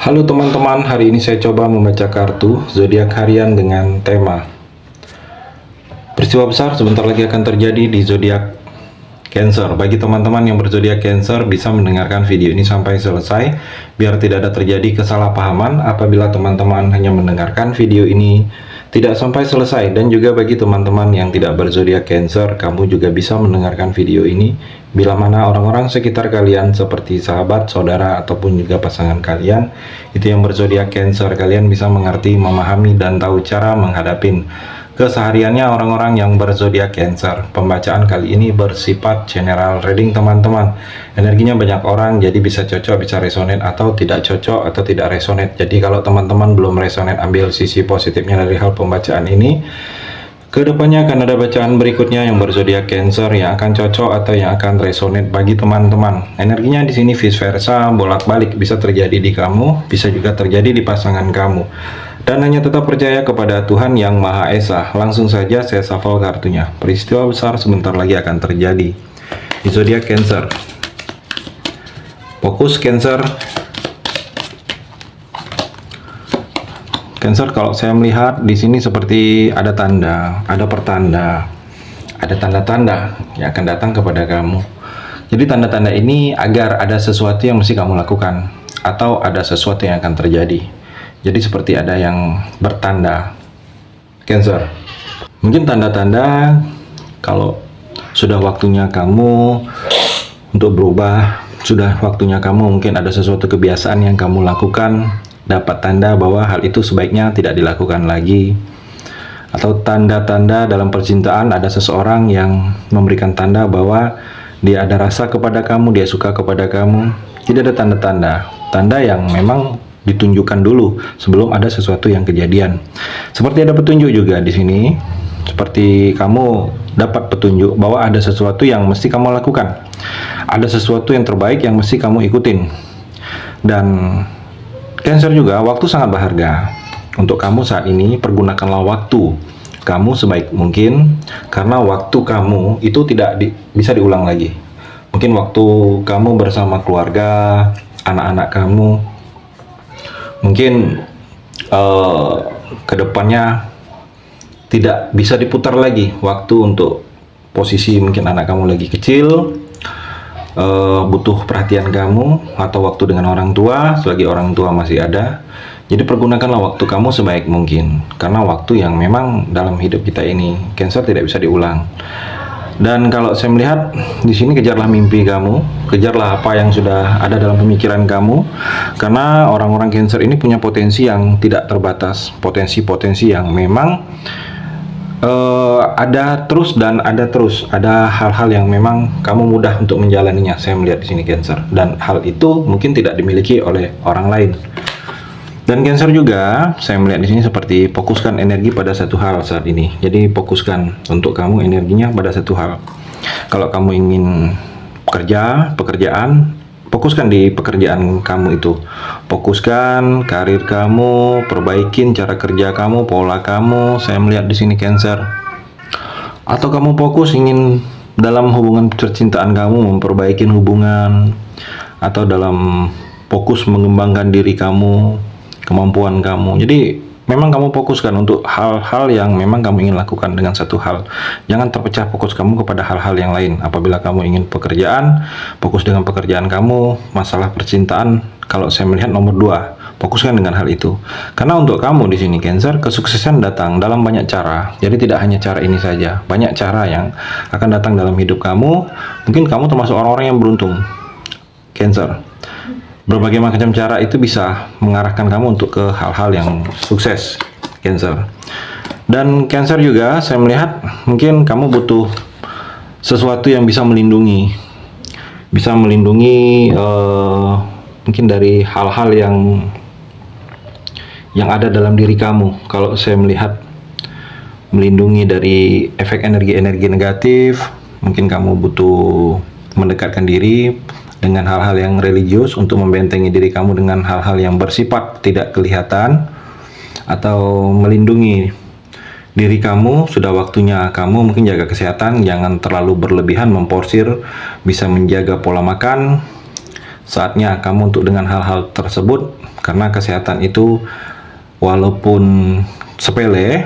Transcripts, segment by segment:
Halo teman-teman, hari ini saya coba membaca kartu zodiak harian dengan tema peristiwa besar sebentar lagi akan terjadi di zodiak Cancer. Bagi teman-teman yang berzodiak Cancer bisa mendengarkan video ini sampai selesai biar tidak ada terjadi kesalahpahaman apabila teman-teman hanya mendengarkan video ini tidak sampai selesai. Dan juga bagi teman-teman yang tidak berzodiak Cancer, kamu juga bisa mendengarkan video ini bila mana orang-orang sekitar kalian seperti sahabat, saudara, ataupun juga pasangan kalian itu yang berzodiak Cancer, kalian bisa mengerti, memahami, dan tahu cara menghadapin kesehariannya orang-orang yang berzodiak Cancer. Pembacaan kali ini bersifat general reading teman-teman. Energinya banyak orang, jadi bisa cocok, bisa resonate, atau tidak cocok, atau tidak resonate. Jadi kalau teman-teman belum resonate, ambil sisi positifnya dari hal pembacaan ini. Kedepannya akan ada bacaan berikutnya yang berzodiak Cancer yang akan cocok atau yang akan resonate bagi teman-teman. Energinya di sini vice versa, bolak-balik, bisa terjadi di kamu, bisa juga terjadi di pasangan kamu. Dan hanya tetap percaya kepada Tuhan Yang Maha Esa. Langsung saja saya shuffle kartunya. Peristiwa besar sebentar lagi akan terjadi di zodiak Cancer. Fokus Cancer. Cancer, kalau saya melihat di sini seperti ada tanda, ada pertanda, ada tanda-tanda yang akan datang kepada kamu. Jadi tanda-tanda ini agar ada sesuatu yang mesti kamu lakukan atau ada sesuatu yang akan terjadi. Jadi seperti ada yang bertanda, Cancer. Mungkin tanda-tanda kalau sudah waktunya kamu untuk berubah, sudah waktunya kamu mungkin ada sesuatu kebiasaan yang kamu lakukan, dapat tanda bahwa hal itu sebaiknya tidak dilakukan lagi. Atau tanda-tanda dalam percintaan, ada seseorang yang memberikan tanda bahwa dia ada rasa kepada kamu, dia suka kepada kamu. Tidak ada tanda-tanda, tanda yang memang ditunjukkan dulu sebelum ada sesuatu yang kejadian. Seperti ada petunjuk juga di sini, seperti kamu dapat petunjuk bahwa ada sesuatu yang mesti kamu lakukan, ada sesuatu yang terbaik yang mesti kamu ikutin. Dan Cancer juga, waktu sangat berharga untuk kamu saat ini. Pergunakanlah waktu kamu sebaik mungkin, karena waktu kamu itu tidak bisa diulang lagi. Mungkin waktu kamu bersama keluarga, anak-anak kamu, mungkin kedepannya tidak bisa diputar lagi waktu untuk posisi mungkin anak kamu lagi kecil, butuh perhatian kamu, atau waktu dengan orang tua selagi orang tua masih ada. Jadi pergunakanlah waktu kamu sebaik mungkin, karena waktu yang memang dalam hidup kita ini, Cancer, tidak bisa diulang. Dan kalau saya melihat di sini, kejarlah mimpi kamu, kejarlah apa yang sudah ada dalam pemikiran kamu, karena orang-orang Cancer ini punya potensi yang tidak terbatas, potensi-potensi yang memang ada terus dan ada terus, ada hal-hal yang memang kamu mudah untuk menjalaninya. Saya melihat di sini, Cancer, dan hal itu mungkin tidak dimiliki oleh orang lain. Dan Cancer juga, saya melihat di sini seperti fokuskan energi pada satu hal saat ini. Jadi fokuskan untuk kamu energinya pada satu hal. Kalau kamu ingin pekerjaan, fokuskan di pekerjaan kamu itu. Fokuskan karir kamu, perbaikin cara kerja kamu, pola kamu. Saya melihat di sini, Cancer. Atau kamu fokus ingin dalam hubungan percintaan kamu, memperbaiki hubungan, atau dalam fokus mengembangkan diri kamu, kemampuan kamu. Jadi memang kamu fokuskan untuk hal-hal yang memang kamu ingin lakukan dengan satu hal. Jangan terpecah fokus kamu kepada hal-hal yang lain. Apabila kamu ingin pekerjaan, fokus dengan pekerjaan kamu. Masalah percintaan, kalau saya melihat nomor 2, fokuskan dengan hal itu. Karena untuk kamu di sini, Cancer, kesuksesan datang dalam banyak cara. Jadi tidak hanya cara ini saja, banyak cara yang akan datang dalam hidup kamu. Mungkin kamu termasuk orang-orang yang beruntung, Cancer. Berbagai macam cara itu bisa mengarahkan kamu untuk ke hal-hal yang sukses, Cancer. Dan Cancer juga, saya melihat mungkin kamu butuh sesuatu yang bisa melindungi, mungkin dari hal-hal yang ada dalam diri kamu. Kalau saya melihat melindungi dari efek energi-energi negatif, mungkin kamu butuh mendekatkan diri dengan hal-hal yang religius untuk membentengi diri kamu dengan hal-hal yang bersifat tidak kelihatan, atau melindungi diri kamu. Sudah waktunya kamu mungkin jaga kesehatan, jangan terlalu berlebihan memporsir, bisa menjaga pola makan, saatnya kamu untuk dengan hal-hal tersebut, karena kesehatan itu walaupun sepele,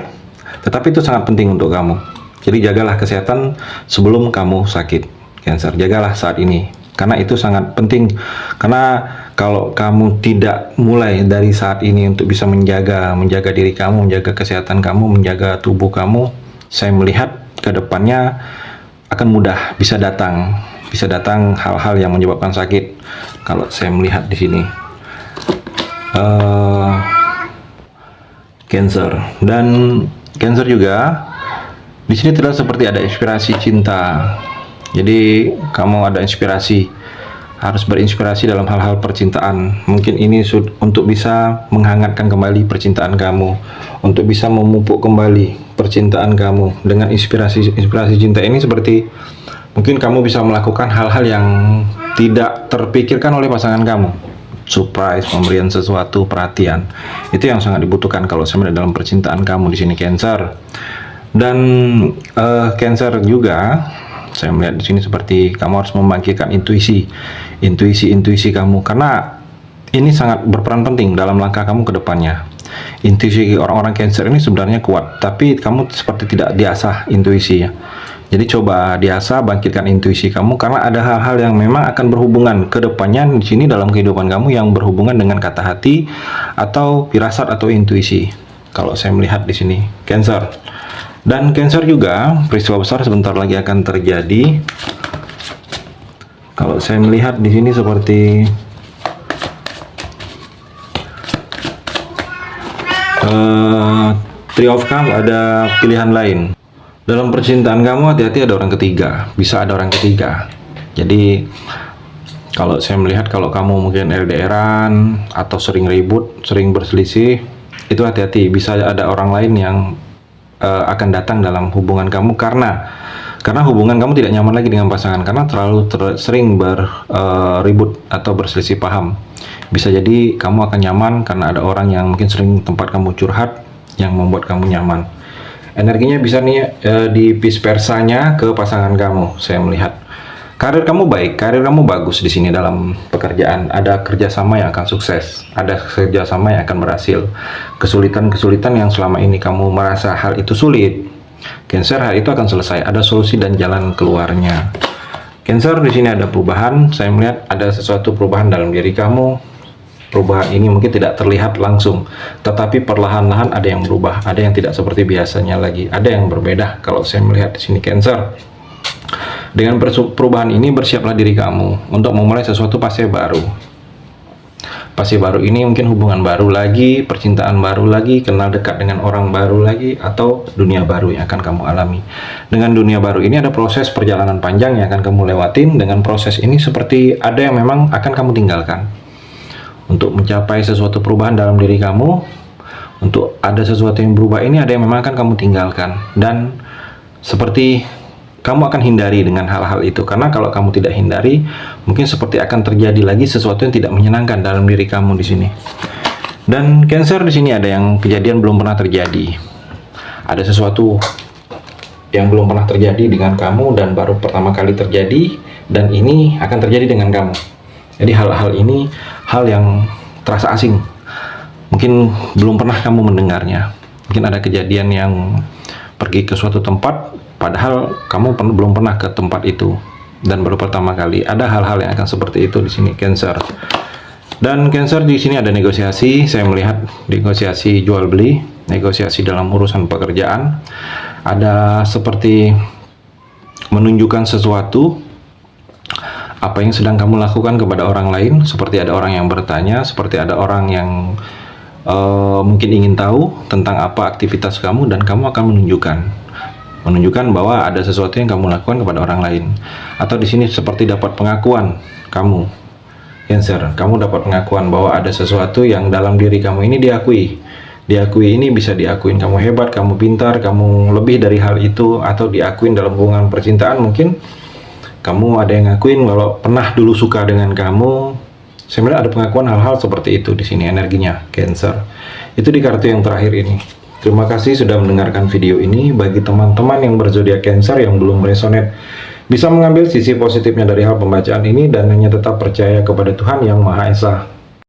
tetapi itu sangat penting untuk kamu. Jadi jagalah kesehatan sebelum kamu sakit, Cancer. Jagalah saat ini, karena itu sangat penting. Karena kalau kamu tidak mulai dari saat ini untuk bisa menjaga diri kamu, menjaga kesehatan kamu, menjaga tubuh kamu, saya melihat ke depannya akan mudah bisa datang hal-hal yang menyebabkan sakit. Kalau saya melihat di sini, Cancer, dan Cancer juga di sini tidak seperti ada inspirasi cinta. Jadi kamu ada inspirasi, harus berinspirasi dalam hal-hal percintaan. Mungkin ini untuk bisa menghangatkan kembali percintaan kamu, untuk bisa memupuk kembali percintaan kamu dengan inspirasi cinta ini. Seperti mungkin kamu bisa melakukan hal-hal yang tidak terpikirkan oleh pasangan kamu. Surprise, pemberian sesuatu, perhatian. Itu yang sangat dibutuhkan kalau sebenarnya dalam percintaan kamu di sini, Cancer. Dan Cancer juga saya melihat di sini seperti kamu harus membangkitkan intuisi kamu, karena ini sangat berperan penting dalam langkah kamu ke depannya. Intuisi orang-orang Cancer ini sebenarnya kuat, tapi kamu seperti tidak diasah intuisi ya. Jadi coba diasah, bangkitkan intuisi kamu, karena ada hal-hal yang memang akan berhubungan ke depannya di sini dalam kehidupan kamu yang berhubungan dengan kata hati atau firasat atau intuisi. Kalau saya melihat di sini, Cancer. Dan Cancer juga peristiwa besar sebentar lagi akan terjadi. Kalau saya melihat di sini seperti Three of Cups, ada pilihan lain. Dalam percintaan kamu hati-hati, ada orang ketiga, bisa ada orang ketiga. Jadi kalau saya melihat kalau kamu mungkin LDRan atau sering ribut, sering berselisih, itu hati-hati, bisa ada orang lain yang akan datang dalam hubungan kamu, karena hubungan kamu tidak nyaman lagi dengan pasangan karena terlalu sering beribut atau berselisih paham. Bisa jadi kamu akan nyaman karena ada orang yang mungkin sering tempat kamu curhat yang membuat kamu nyaman. Energinya bisa nih di vice versanya ke pasangan kamu. Saya melihat karir kamu baik, karir kamu bagus di sini dalam pekerjaan. Ada kerjasama yang akan sukses, ada kerjasama yang akan berhasil. Kesulitan-kesulitan yang selama ini kamu merasa hal itu sulit, Cancer, hal itu akan selesai. Ada solusi dan jalan keluarnya. Cancer, di sini ada perubahan. Saya melihat ada sesuatu perubahan dalam diri kamu. Perubahan ini mungkin tidak terlihat langsung, tetapi perlahan-lahan ada yang berubah, ada yang tidak seperti biasanya lagi, ada yang berbeda. Kalau saya melihat di sini, Cancer. Dengan perubahan ini, bersiaplah diri kamu untuk memulai sesuatu fase baru. Fase baru ini mungkin hubungan baru lagi, percintaan baru lagi, kenal dekat dengan orang baru lagi, atau dunia baru yang akan kamu alami. Dengan dunia baru ini ada proses perjalanan panjang yang akan kamu lewatin. Dengan proses ini seperti ada yang memang akan kamu tinggalkan. Untuk mencapai sesuatu perubahan dalam diri kamu, untuk ada sesuatu yang berubah ini, ada yang memang akan kamu tinggalkan. Dan seperti kamu akan hindari dengan hal-hal itu, karena kalau kamu tidak hindari, mungkin seperti akan terjadi lagi sesuatu yang tidak menyenangkan dalam diri kamu di sini. Dan Cancer, di sini ada yang kejadian belum pernah terjadi. Ada sesuatu yang belum pernah terjadi dengan kamu dan baru pertama kali terjadi, dan ini akan terjadi dengan kamu. Jadi hal-hal ini hal yang terasa asing. Mungkin belum pernah kamu mendengarnya. Mungkin ada kejadian yang pergi ke suatu tempat, padahal kamu belum pernah ke tempat itu dan baru pertama kali. Ada hal-hal yang akan seperti itu di sini, Cancer. Dan Cancer, di sini ada negosiasi. Saya melihat negosiasi jual beli, negosiasi dalam urusan pekerjaan. Ada seperti menunjukkan sesuatu apa yang sedang kamu lakukan kepada orang lain. Seperti ada orang yang bertanya, seperti ada orang yang mungkin ingin tahu tentang apa aktivitas kamu, dan kamu akan menunjukkan bahwa ada sesuatu yang kamu lakukan kepada orang lain. Atau di sini seperti dapat pengakuan kamu, Cancer. Kamu dapat pengakuan bahwa ada sesuatu yang dalam diri kamu ini diakui. Ini bisa diakuin kamu hebat, kamu pintar, kamu lebih dari hal itu, atau diakuin dalam hubungan percintaan. Mungkin kamu ada yang ngakuin kalau pernah dulu suka dengan kamu. Saya melihat ada pengakuan hal-hal seperti itu di sini energinya, Cancer. Itu di kartu yang terakhir ini. Terima kasih sudah mendengarkan video ini. Bagi teman-teman yang berzodiak Cancer yang belum resonate Bisa mengambil sisi positifnya dari hal pembacaan ini dan hanya tetap percaya kepada Tuhan Yang Maha Esa.